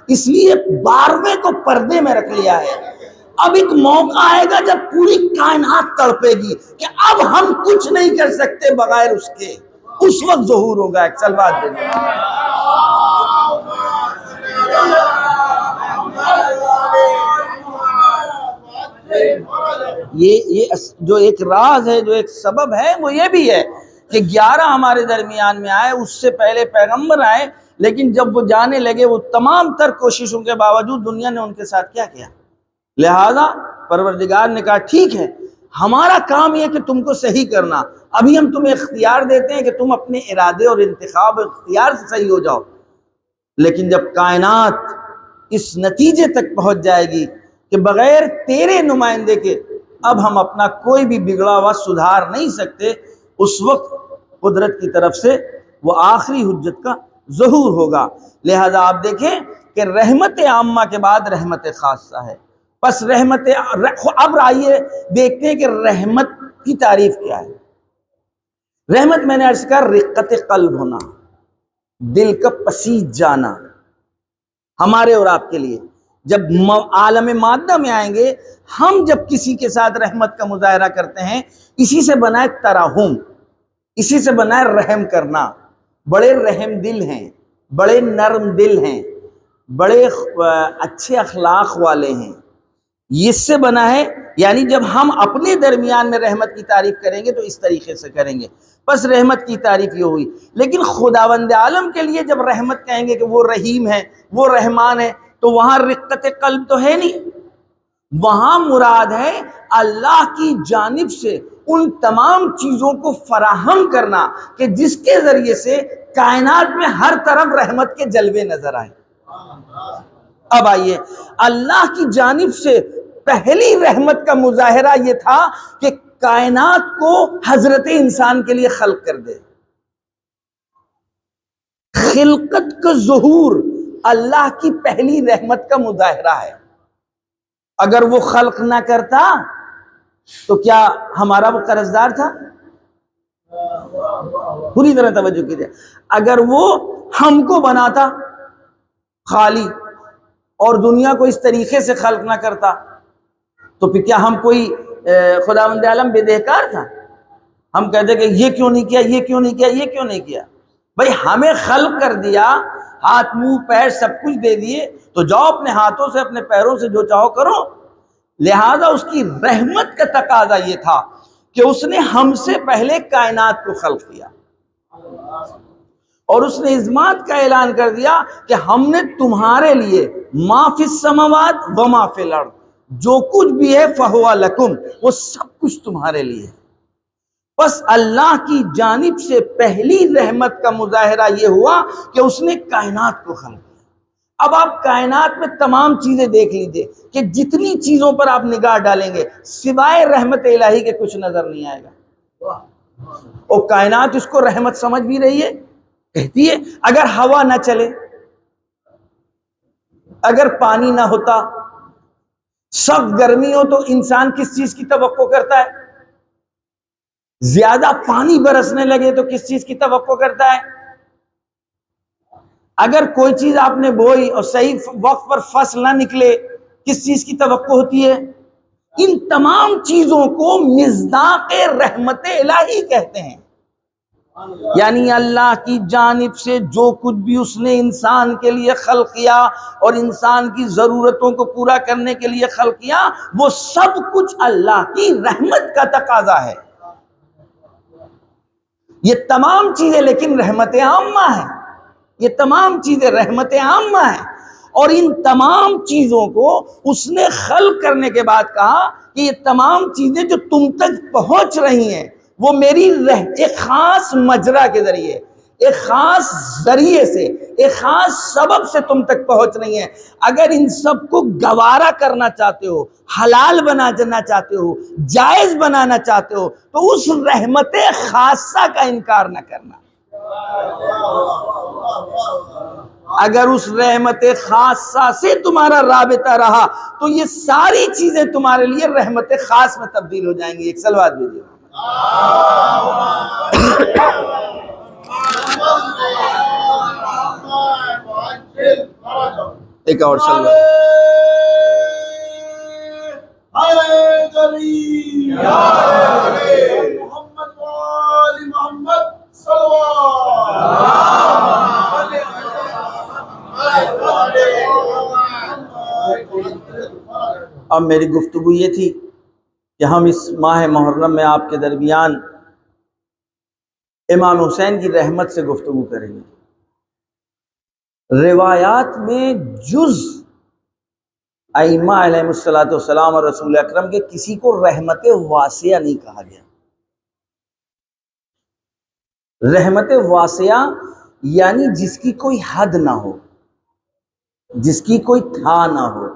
اس لیے 12ویں کو پردے میں رکھ لیا ہے۔ اب ایک موقع آئے گا جب پوری کائنات تڑپے گی کہ اب ہم کچھ نہیں کر سکتے بغیر اس کے، اس وقت ظہور ہوگا۔ ایک سلوات دیں۔ یہ جو ایک راز ہے، جو ایک سبب ہے، وہ یہ بھی ہے کہ 11 ہمارے درمیان میں آئے، اس سے پہلے پیغمبر آئے، لیکن جب وہ جانے لگے وہ تمام تر کوششوں کے باوجود دنیا نے ان کے ساتھ کیا کیا؟ لہذا پروردگار نے کہا ٹھیک ہے، ہمارا کام یہ کہ تم کو صحیح کرنا، ابھی ہم تمہیں اختیار دیتے ہیں کہ تم اپنے ارادے اور انتخاب اختیار سے صحیح ہو جاؤ، لیکن جب کائنات اس نتیجے تک پہنچ جائے گی کہ بغیر تیرے نمائندے کے اب ہم اپنا کوئی بھی بگڑا ہوا سدھار نہیں سکتے، اس وقت قدرت کی طرف سے وہ آخری حجت کا ظہور ہوگا۔ لہذا آپ دیکھیں کہ رحمت عامہ کے بعد رحمت خاصہ ہے۔ بس اب آئیے دیکھتے ہیں کہ رحمت کی تعریف کیا ہے۔ رحمت میں نے عرض کہا رقت قلب ہونا، دل کا پسیج جانا ہمارے اور آپ کے لیے۔ جب عالم مادہ میں آئیں گے، ہم جب کسی کے ساتھ رحمت کا مظاہرہ کرتے ہیں، اسی سے بنا ہے ترحم، اسی سے بنا ہے رحم کرنا۔ بڑے رحم دل ہیں، بڑے نرم دل ہیں، بڑے اچھے اخلاق والے ہیں، اس سے بنا ہے۔ یعنی جب ہم اپنے درمیان میں رحمت کی تعریف کریں گے تو اس طریقے سے کریں گے، بس رحمت کی تعریف یہ ہوئی۔ لیکن خداوند عالم کے لیے جب رحمت کہیں گے کہ وہ رحیم ہے، وہ رحمان ہے، تو وہاں رقت قلب تو ہے نہیں، وہاں مراد ہے اللہ کی جانب سے ان تمام چیزوں کو فراہم کرنا کہ جس کے ذریعے سے کائنات میں ہر طرف رحمت کے جلوے نظر آئیں۔ اب آئیے، اللہ کی جانب سے پہلی رحمت کا مظاہرہ یہ تھا کہ کائنات کو حضرت انسان کے لیے خلق کر دے۔ خلقت کا ظہور اللہ کی پہلی رحمت کا مظاہرہ ہے۔ اگر وہ خلق نہ کرتا تو کیا ہمارا وہ قرض دار تھا؟ پوری طرح توجہ کیجیے، اگر وہ ہم کو بناتا خالی اور دنیا کو اس طریقے سے خلق نہ کرتا تو پھر کیا ہم کوئی خداوند عالم بے دہکار تھا؟ ہم کہتے کہ یہ کیوں نہیں کیا، یہ کیوں نہیں کیا، یہ کیوں نہیں کیا؟ بھائی ہمیں خلق کر دیا، ہاتھ منہ پیر سب کچھ دے دیے، تو جاؤ اپنے ہاتھوں سے اپنے پیروں سے جو چاہو کرو۔ لہذا اس کی رحمت کا تقاضا یہ تھا کہ اس نے ہم سے پہلے کائنات کو خلق کیا، اور اس نے اس بات کا اعلان کر دیا کہ ہم نے تمہارے لیے ما فی السماوات و ما فی الارض، جو کچھ بھی ہے فہو لکم، وہ سب کچھ تمہارے لیے۔ بس اللہ کی جانب سے پہلی رحمت کا مظاہرہ یہ ہوا کہ اس نے کائنات کو خلق کیا۔ اب آپ کائنات میں تمام چیزیں دیکھ لیجئے کہ جتنی چیزوں پر آپ نگاہ ڈالیں گے سوائے رحمت الہی کے کچھ نظر نہیں آئے گا۔ اور کائنات اس کو رحمت سمجھ بھی رہی ہے، کہتی ہے اگر ہوا نہ چلے، اگر پانی نہ ہوتا، سخت گرمی ہو، تو انسان کس چیز کی توقع کرتا ہے؟ زیادہ پانی برسنے لگے تو کس چیز کی توقع کرتا ہے؟ اگر کوئی چیز آپ نے بوئی اور صحیح وقت پر فصل نہ نکلے، کس چیز کی توقع ہوتی ہے؟ ان تمام چیزوں کو مصداق رحمت الہی کہتے ہیں۔ یعنی اللہ کی جانب سے جو کچھ بھی اس نے انسان کے لیے خلق کیا اور انسان کی ضرورتوں کو پورا کرنے کے لیے خلق کیا، وہ سب کچھ اللہ کی رحمت کا تقاضا ہے۔ یہ تمام چیزیں لیکن رحمت عامہ ہیں، یہ تمام چیزیں رحمت عامہ ہیں، اور ان تمام چیزوں کو اس نے خلق کرنے کے بعد کہا کہ یہ تمام چیزیں جو تم تک پہنچ رہی ہیں وہ میری ایک خاص مجرا کے ذریعے، ایک خاص ذریعے سے، ایک خاص سبب سے تم تک پہنچ رہی ہیں۔ اگر ان سب کو گوارا کرنا چاہتے ہو، حلال بنانا چاہتے ہو، جائز بنانا چاہتے ہو، تو اس رحمت خاصہ کا انکار نہ کرنا۔ اگر اس رحمت خاصہ سے تمہارا رابطہ رہا تو یہ ساری چیزیں تمہارے لیے رحمت خاص میں تبدیل ہو جائیں گی۔ ایک صلوات بھیجیے۔ ایک اور صلوات۔ اب میری گفتگو یہ تھی کہ ہم اس ماہ محرم میں آپ کے درمیان امام حسین کی رحمت سے گفتگو کریں گے۔ روایات میں جز ائمہ علیہ السلام اور رسول اکرم کے کسی کو رحمت واسعہ نہیں کہا گیا۔ رحمت واسعہ یعنی جس کی کوئی حد نہ ہو، جس کی کوئی تھا نہ ہو،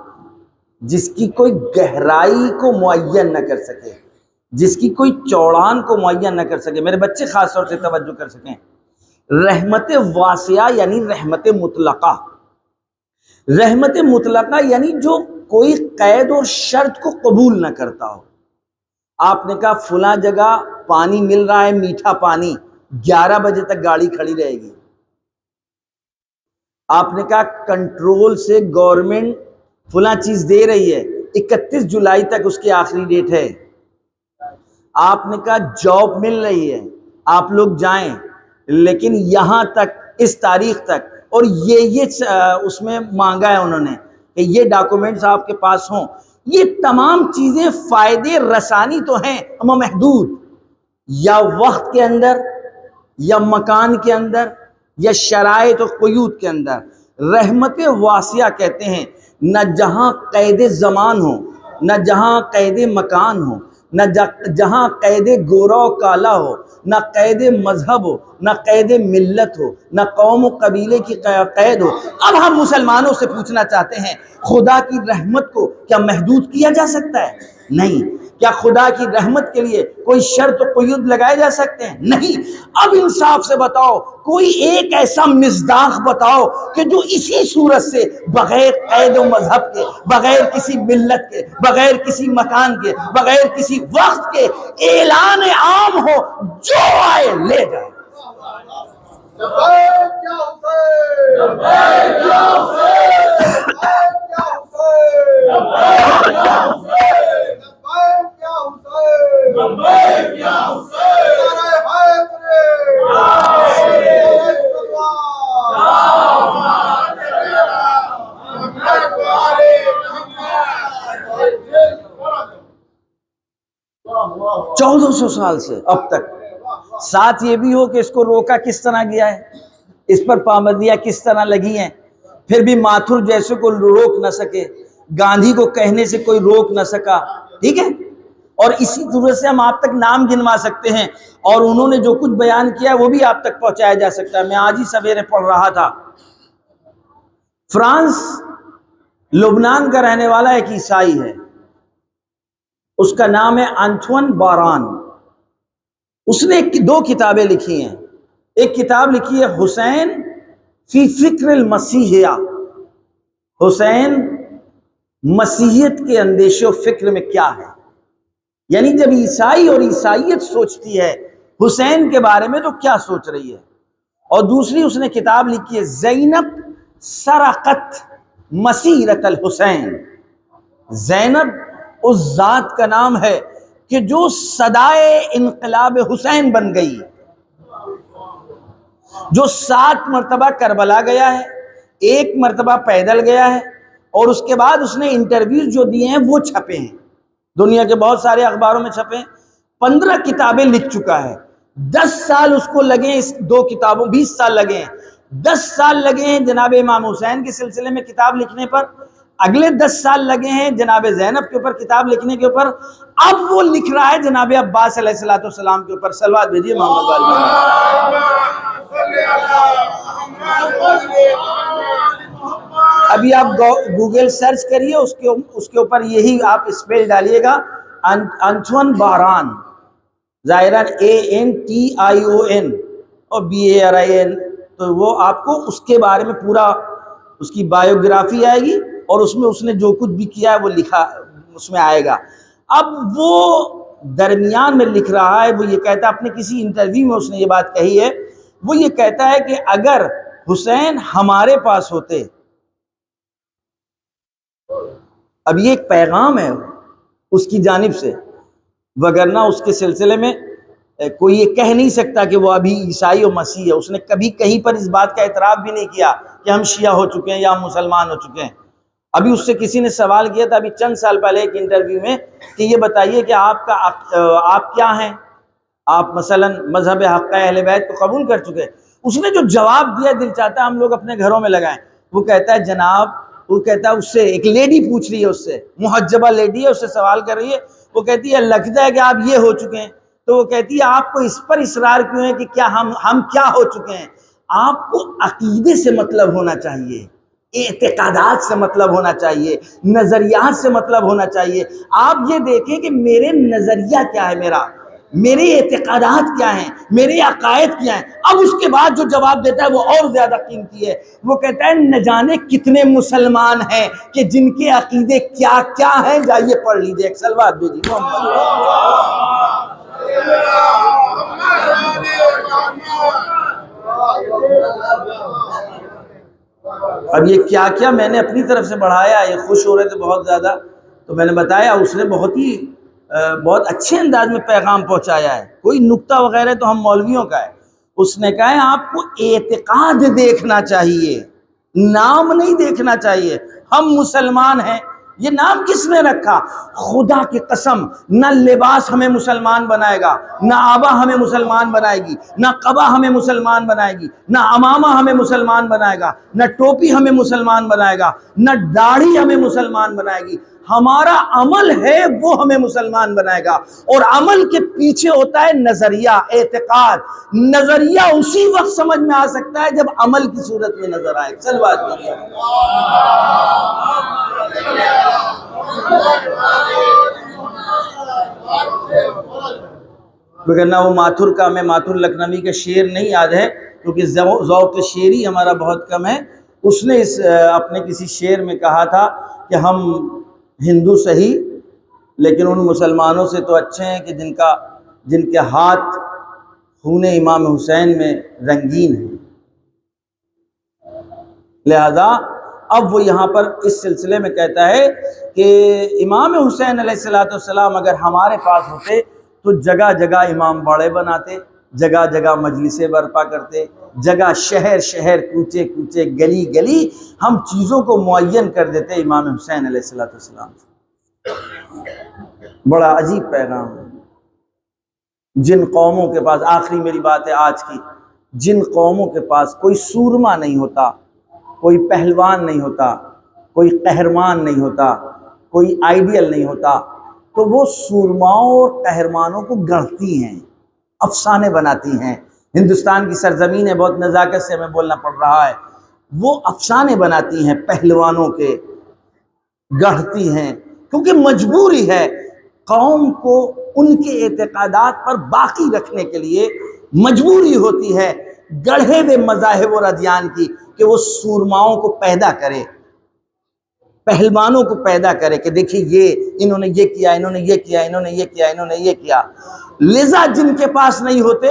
جس کی کوئی گہرائی کو معین نہ کر سکے، جس کی کوئی چوڑان کو معین نہ کر سکے۔ میرے بچے خاص طور سے توجہ کر سکیں، رحمت واسعہ یعنی رحمت مطلقہ۔ رحمت مطلقہ یعنی جو کوئی قید اور شرط کو قبول نہ کرتا ہو۔ آپ نے کہا فلاں جگہ پانی مل رہا ہے، میٹھا پانی، 11 بجے تک گاڑی کھڑی رہے گی۔ آپ نے کہا کنٹرول سے گورنمنٹ فلاں چیز دے رہی ہے، 31 جولائی تک اس کی آخری ڈیٹ ہے۔ آپ نے کہا جاب مل رہی ہے، آپ لوگ جائیں، لیکن یہاں تک، اس تاریخ تک، اور یہ اس میں مانگا ہے انہوں نے کہ یہ ڈاکومنٹس آپ کے پاس ہوں۔ یہ تمام چیزیں فائدے رسانی تو ہیں اما محدود، یا وقت کے اندر، یا مکان کے اندر، یا شرائط و قیود کے اندر۔ رحمت واسعہ کہتے ہیں نہ جہاں قید زمان ہو، نہ جہاں قید مکان ہو، نہ جہاں قید گورا و کالا ہو، نہ قید مذہب ہو، نہ قید ملت ہو، نہ قوم و قبیلے کی قید ہو۔ اب ہم مسلمانوں سے پوچھنا چاہتے ہیں، خدا کی رحمت کو کیا محدود کیا جا سکتا ہے؟ نہیں۔ کیا خدا کی رحمت کے لیے کوئی شرط و قیود لگائے جا سکتے ہیں؟ نہیں۔ اب انصاف سے بتاؤ، کوئی ایک ایسا مصداق بتاؤ کہ جو اسی صورت سے بغیر قید و مذہب کے، بغیر کسی ملت کے، بغیر کسی مکان کے، بغیر کسی وقت کے اعلان عام ہو، جو آئے لے جائے۔ لبیک یا حسین، لبیک یا حسین، لبیک یا حسین، لبیک یا حسین، لبیک یا حسین، لبیک یا حسین، نعرہ حیدری، نعرہ صلوات۔ 1400 سال سے اب تک۔ ساتھ یہ بھی ہو کہ اس کو روکا کس طرح گیا ہے، اس پر پابندیاں کس طرح لگی ہیں، پھر بھی ماتھر جیسے کو روک نہ سکے، گاندھی کو کہنے سے کوئی روک نہ سکا، ٹھیک ہے؟ اور اسی طرح سے ہم آپ تک نام گنوا سکتے ہیں، اور انہوں نے جو کچھ بیان کیا ہے وہ بھی آپ تک پہنچایا جا سکتا ہے۔ میں آج ہی سویرے پڑھ رہا تھا، فرانس لبنان کا رہنے والا ایک عیسائی ہے، اس کا نام ہے انتون باران۔ اس نے 2 کتابیں لکھی ہیں۔ ایک کتاب لکھی ہے حسین فی فکر المسیحیہ، حسین مسیحیت کے اندیشے و فکر میں کیا ہے، یعنی جب عیسائی اور عیسائیت سوچتی ہے حسین کے بارے میں تو کیا سوچ رہی ہے۔ اور دوسری اس نے کتاب لکھی ہے زینب سرقت مسیرت الحسین۔ زینب اس ذات کا نام ہے کہ جو صدائے انقلاب حسین بن گئی، جو 7 مرتبہ کربلا گیا ہے، 1 مرتبہ پیدل گیا ہے، اور اس کے بعد اس نے انٹرویوز جو دیے ہیں وہ چھپے ہیں، دنیا کے بہت سارے اخباروں میں چھپے ہیں۔ 15 کتابیں لکھ چکا ہے۔ 10 سال اس کو لگے ہیں، اس 2 کتابوں 20 سال لگے ہیں، 10 سال لگے ہیں جناب امام حسین کے سلسلے میں کتاب لکھنے پر، اگلے 10 سال لگے ہیں جناب زینب کے اوپر کتاب لکھنے کے اوپر، اب وہ لکھ رہا ہے جناب عباس علیہ السلام کے اوپر۔ صلوات بھیجیے محمد والی۔ ابھی آپ گوگل سرچ کریے، اس کے اوپر یہی آپ اسپیل ڈالیے گا، انتون باران، ظاہراً ANTION اور BARIN، تو وہ آپ کو اس کے بارے میں پورا اس کی بایوگرافی آئے گی، اور اس میں اس نے جو کچھ بھی کیا ہے وہ لکھا اس میں آئے گا۔ اب وہ درمیان میں لکھ رہا ہے، وہ یہ کہتا ہے، اپنے کسی انٹرویو میں اس نے یہ بات کہی ہے، وہ یہ کہتا ہے کہ اگر حسین ہمارے پاس ہوتے، اب یہ ایک پیغام ہے اس کی جانب سے، وگرنہ اس کے سلسلے میں کوئی یہ کہہ نہیں سکتا کہ وہ ابھی عیسائی و مسیح ہے۔ اس نے کبھی کہیں پر اس بات کا اعتراف بھی نہیں کیا کہ ہم شیعہ ہو چکے ہیں یا ہم مسلمان ہو چکے ہیں۔ ابھی اس سے کسی نے سوال کیا تھا ابھی چند سال پہلے ایک انٹرویو میں کہ یہ بتائیے کہ آپ کیا ہیں، آپ مثلا مذہب حق اہل بیت کو قبول کر چکے؟ اس نے جو جواب دیا دل چاہتا ہے ہم لوگ اپنے گھروں میں لگائیں۔ وہ کہتا ہے جناب، وہ کہتا ہے، اس سے ایک لیڈی پوچھ رہی ہے، اس سے محجبہ لیڈی ہے، اس سے سوال کر رہی ہے، وہ کہتی ہے لگتا ہے کہ آپ یہ ہو چکے ہیں، تو وہ کہتی ہے آپ کو اس پر اصرار کیوں ہے کہ کیا ہم کیا ہو چکے ہیں؟ آپ کو عقیدے سے مطلب ہونا چاہیے، اعتقادات سے مطلب ہونا چاہیے، نظریات سے مطلب ہونا چاہیے۔ آپ یہ دیکھیں کہ میرے نظریہ کیا ہے، میرے اعتقادات کیا ہیں، میرے عقائد کیا ہیں۔ اب اس کے بعد جو جواب دیتا ہے وہ اور زیادہ قیمتی ہے۔ وہ کہتا ہے نہ جانے کتنے مسلمان ہیں کہ جن کے عقیدے کیا کیا ہیں، جائیے پڑھ لیجئے۔ ایک صلوات بھیجیے محمد۔ اب یہ کیا کیا میں نے اپنی طرف سے بڑھایا، یہ خوش ہو رہے تھے بہت زیادہ، تو میں نے بتایا اس نے بہت اچھے انداز میں پیغام پہنچایا ہے، کوئی نکتہ وغیرہ تو ہم مولویوں کا ہے۔ اس نے کہا ہے آپ کو اعتقاد دیکھنا چاہیے، نام نہیں دیکھنا چاہیے۔ ہم مسلمان ہیں، یہ نام کس نے رکھا؟ خدا کی قسم، نہ لباس ہمیں مسلمان بنائے گا، نہ آبا ہمیں مسلمان بنائے گی، نہ قبا ہمیں مسلمان بنائے گی، نہ امامہ ہمیں مسلمان بنائے گا، نہ ٹوپی ہمیں مسلمان بنائے گا، نہ داڑھی ہمیں مسلمان بنائے گی۔ ہمارا عمل ہے وہ ہمیں مسلمان بنائے گا، اور عمل کے پیچھے ہوتا ہے نظریہ، اعتقاد۔ نظریہ اسی وقت سمجھ میں آ سکتا ہے جب عمل کی صورت میں نظر آئے۔ چل بات کریں، وگرنہ وہ ماتھر کا، ہمیں ماتھر لکھنوی کا شعر نہیں یاد ہے کیونکہ ذوق شعری ہمارا بہت کم ہے۔ اس نے اپنے کسی شعر میں کہا تھا کہ ہم ہندو صحیح لیکن ان مسلمانوں سے تو اچھے ہیں کہ جن کے ہاتھ خون امام حسین میں رنگین ہیں۔ لہذا اب وہ یہاں پر اس سلسلے میں کہتا ہے کہ امام حسین علیہ السلام اگر ہمارے پاس ہوتے تو جگہ جگہ امام باڑے بناتے، جگہ جگہ مجلسیں برپا کرتے، جگہ شہر شہر، کوچے کوچے، گلی گلی ہم چیزوں کو معین کر دیتے امام حسین علیہ السلام۔ بڑا عجیب پیغام ہے۔ جن قوموں کے پاس، آخری میری بات ہے آج کی، جن قوموں کے پاس کوئی سورما نہیں ہوتا، کوئی پہلوان نہیں ہوتا، کوئی قہرمان نہیں ہوتا، کوئی آئیڈیل نہیں ہوتا، تو وہ سورماؤں اور قہرمانوں کو گڑھتی ہیں، افسانے بناتی ہیں۔ ہندوستان کی سرزمین ہے، بہت نزاکت سے ہمیں بولنا پڑ رہا ہے، وہ افسانے بناتی ہیں پہلوانوں کے، گڑھتی ہیں، کیونکہ مجبوری ہے قوم کو ان کے اعتقادات پر باقی رکھنے کے لیے، مجبوری ہوتی ہے گڑھے ہوئے مذاہب اور ادیان کی کہ وہ سورماؤں کو پیدا کرے، پہلوانوں کو پیدا کرے کہ دیکھیں یہ انہوں نے یہ کیا، انہوں نے یہ کیا، انہوں نے یہ کیا، انہوں نے یہ کیا۔ لذا جن کے پاس نہیں ہوتے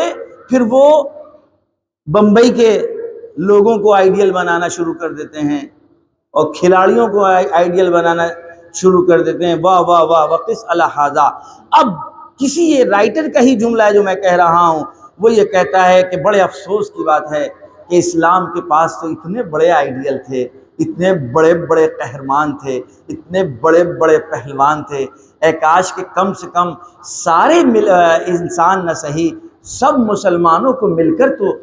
پھر وہ بمبئی کے لوگوں کو آئیڈیل بنانا شروع کر دیتے ہیں اور کھلاڑیوں کو آئیڈیل بنانا شروع کر دیتے ہیں۔ واہ واہ واہ وقس الحاظہ۔ اب کسی یہ رائٹر کا ہی جملہ ہے جو میں کہہ رہا ہوں، وہ یہ کہتا ہے کہ بڑے افسوس کی بات ہے کہ اسلام کے پاس تو اتنے بڑے آئیڈیل تھے، اتنے بڑے بڑے قہرمان تھے، اتنے بڑے بڑے پہلوان تھے، اے کاش کہ کم سے کم سارے انسان نہ صحیح سب مسلمانوں کو مل کر تو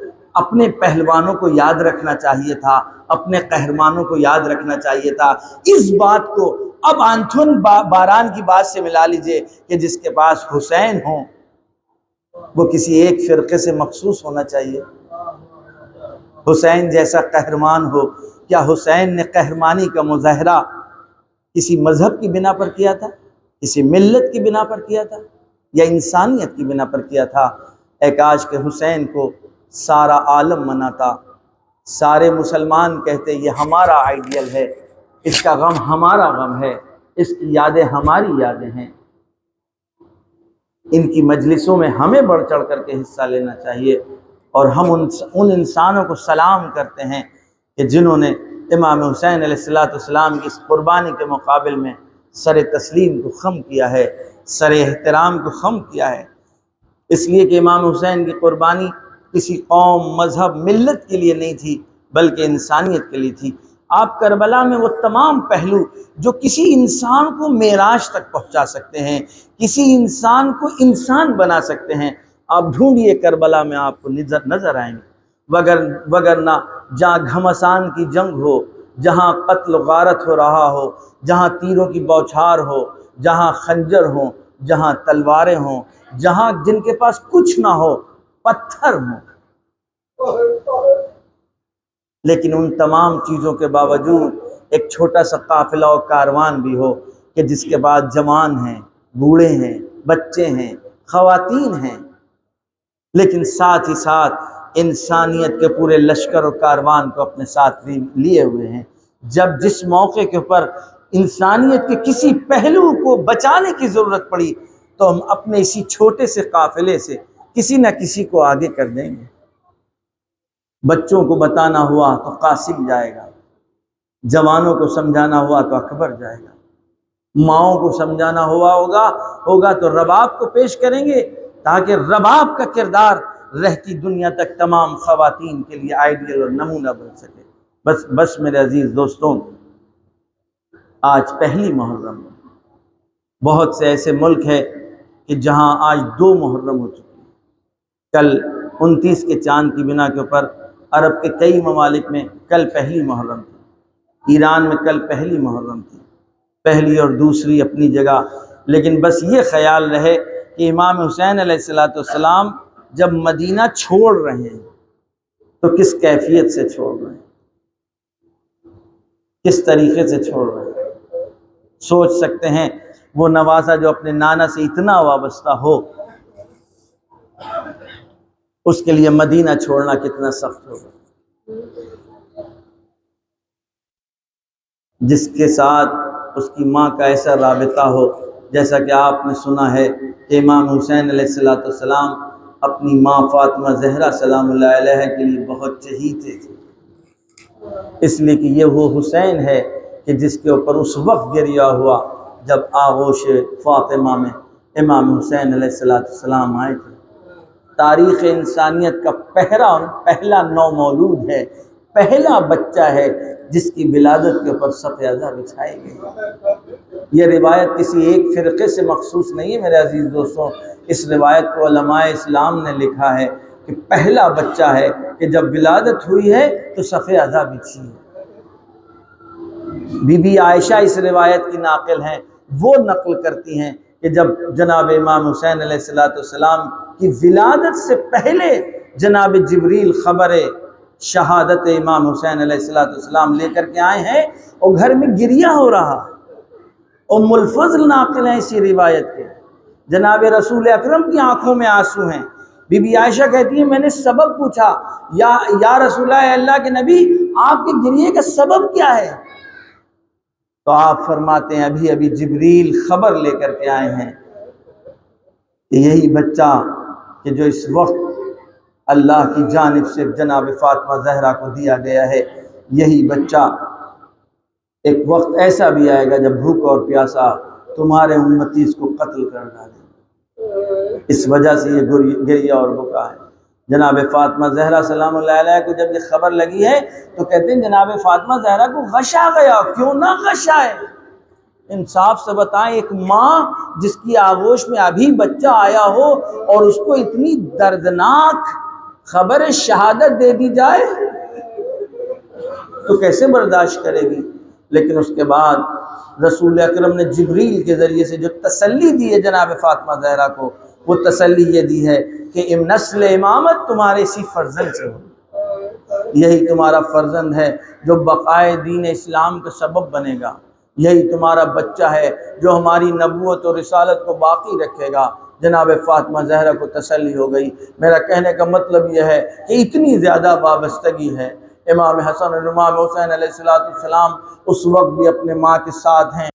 اپنے پہلوانوں کو یاد رکھنا چاہیے تھا، اپنے قہرمانوں کو یاد رکھنا چاہیے تھا۔ اس بات کو اب آنتھون باران کی بات سے ملا لیجئے کہ جس کے پاس حسین ہوں وہ کسی ایک فرقے سے مخصوص ہونا چاہیے۔ حسین جیسا قہرمان ہو، کیا حسین نے قہرمانی کا مظاہرہ کسی مذہب کی بنا پر کیا تھا، کسی ملت کی بنا پر کیا تھا، یا انسانیت کی بنا پر کیا تھا؟ اے کاش کہ حسین کو سارا عالم مناتا، سارے مسلمان کہتے یہ ہمارا آئیڈیل ہے، اس کا غم ہمارا غم ہے، اس کی یادیں ہماری یادیں ہیں۔ ان کی مجلسوں میں ہمیں بڑھ چڑھ کر کے حصہ لینا چاہیے، اور ہم ان انسانوں کو سلام کرتے ہیں کہ جنہوں نے امام حسین علیہ السلام کی اس قربانی کے مقابل میں سر تسلیم کو خم کیا ہے، سر احترام کو خم کیا ہے، اس لیے کہ امام حسین کی قربانی کسی قوم، مذہب، ملت کے لیے نہیں تھی بلکہ انسانیت کے لیے تھی۔ آپ کربلا میں وہ تمام پہلو جو کسی انسان کو معراج تک پہنچا سکتے ہیں، کسی انسان کو انسان بنا سکتے ہیں، آپ ڈھونڈیے کربلا میں آپ کو نظر آئیں گے۔ وگرنہ جہاں گھمسان کی جنگ ہو، جہاں قتل و غارت ہو رہا ہو، جہاں تیروں کی بوچھار ہو، جہاں خنجر ہوں، جہاں تلواریں ہوں، جہاں جن کے پاس کچھ نہ ہو، پتھر ہوں، لیکن ان تمام چیزوں کے باوجود ایک چھوٹا سا قافلہ و کاروان بھی ہو کہ جس کے بعد جوان ہیں، بوڑھے ہیں، بچے ہیں، خواتین ہیں، لیکن ساتھ ہی ساتھ انسانیت کے پورے لشکر و کاروان کو اپنے ساتھ لیے ہوئے ہیں۔ جب جس موقع کے اوپر انسانیت کے کسی پہلو کو بچانے کی ضرورت پڑی تو ہم اپنے اسی چھوٹے سے قافلے سے کسی نہ کسی کو آگے کر دیں گے۔ بچوں کو بتانا ہوا تو قاسم جائے گا، جوانوں کو سمجھانا ہوا تو اکبر جائے گا، ماؤں کو سمجھانا ہوگا تو رباب کو پیش کریں گے، تاکہ رباب کا کردار رہتی دنیا تک تمام خواتین کے لیے آئیڈیل اور نمونہ بن سکے۔ بس میرے عزیز دوستوں، آج پہلی محرم، بہت سے ایسے ملک ہے کہ جہاں آج 2 محرم ہو چکی ہے۔ کل 29 کے چاند کی بنا کے اوپر عرب کے کئی ممالک میں کل پہلی محرم تھی، ایران میں کل پہلی محرم تھی، پہلی اور دوسری اپنی جگہ، لیکن بس یہ خیال رہے کہ امام حسین علیہ السلام جب مدینہ چھوڑ رہے ہیں تو کس کیفیت سے چھوڑ رہے ہیں، کس طریقے سے چھوڑ رہے ہیں۔ سوچ سکتے ہیں وہ نوازا جو اپنے نانا سے اتنا وابستہ ہو، اس کے لیے مدینہ چھوڑنا کتنا سخت ہوگا۔ جس کے ساتھ اس کی ماں کا ایسا رابطہ ہو، جیسا کہ آپ نے سنا ہے کہ امام حسین علیہ السلام اپنی ماں فاطمہ زہرا سلام اللہ علیہ کے لیے بہت چہیتے تھے، اس لیے کہ یہ وہ حسین ہے کہ جس کے اوپر اس وقت گریا ہوا جب آغوش فاطمہ میں امام حسین علیہ السلام آئے تھے۔ تاریخ انسانیت کا پہلا نومولود ہے، پہلا بچہ ہے جس کی ولادت کے اوپر صف اعظم بچھائی گئی۔ یہ روایت کسی ایک فرقے سے مخصوص نہیں ہے میرے عزیز دوستوں، اس روایت کو علماء اسلام نے لکھا ہے کہ پہلا بچہ ہے کہ جب ولادت ہوئی ہے تو صف اعظم بچھی ہے۔ بی بی عائشہ اس روایت کی ناقل ہیں، وہ نقل کرتی ہیں کہ جب جناب امام حسین علیہ السلام کی ولادت سے پہلے جناب جبریل خبر شہادت امام حسین علیہ السلام لے کر کے آئے ہیں اور گھر میں گریہ ہو رہا۔ ام الفضل ناقل ہیں اسی روایت کے، جناب رسول اکرم کی آنکھوں میں آنسو ہیں۔ بی بی عائشہ کہتی ہیں میں نے سبب پوچھا، یا رسول اللہ کے نبی آپ کے گریے کا سبب کیا ہے؟ تو آپ فرماتے ہیں ابھی جبریل خبر لے کر کے آئے ہیں کہ یہی بچہ کہ جو اس وقت اللہ کی جانب سے جناب فاطمہ زہرا کو دیا گیا ہے، یہی بچہ ایک وقت ایسا بھی آئے گا جب بھوک اور پیاسا تمہارے امتی اس کو قتل کر ڈالے۔ اس وجہ سے یہ گریہ اور بکا ہے۔ جناب فاطمہ زہرا سلام اللہ علیہ کو جب یہ خبر لگی ہے تو کہتے ہیں جناب فاطمہ زہرا کو غش آ گیا، کیوں نہ غش آئے؟ انصاف سے بتائیں، ایک ماں جس کی آغوش میں ابھی بچہ آیا ہو اور اس کو اتنی دردناک خبر شہادت دے دی جائے تو کیسے برداشت کرے گی؟ لیکن اس کے بعد رسول اکرم نے جبریل کے ذریعے سے جو تسلی دی ہے جناب فاطمہ زہرا کو، وہ تسلی یہ دی ہے کہ نسل امامت تمہارے اسی فرزند سے ہو، یہی تمہارا فرزند ہے جو بقائے دین اسلام کا سبب بنے گا، یہی تمہارا بچہ ہے جو ہماری نبوت اور رسالت کو باقی رکھے گا۔ جناب فاطمہ زہرا کو تسلی ہو گئی۔ میرا کہنے کا مطلب یہ ہے کہ اتنی زیادہ وابستگی ہے۔ امام حسن اور امام حسین علیہ السلام اس وقت بھی اپنے ماں کے ساتھ ہیں۔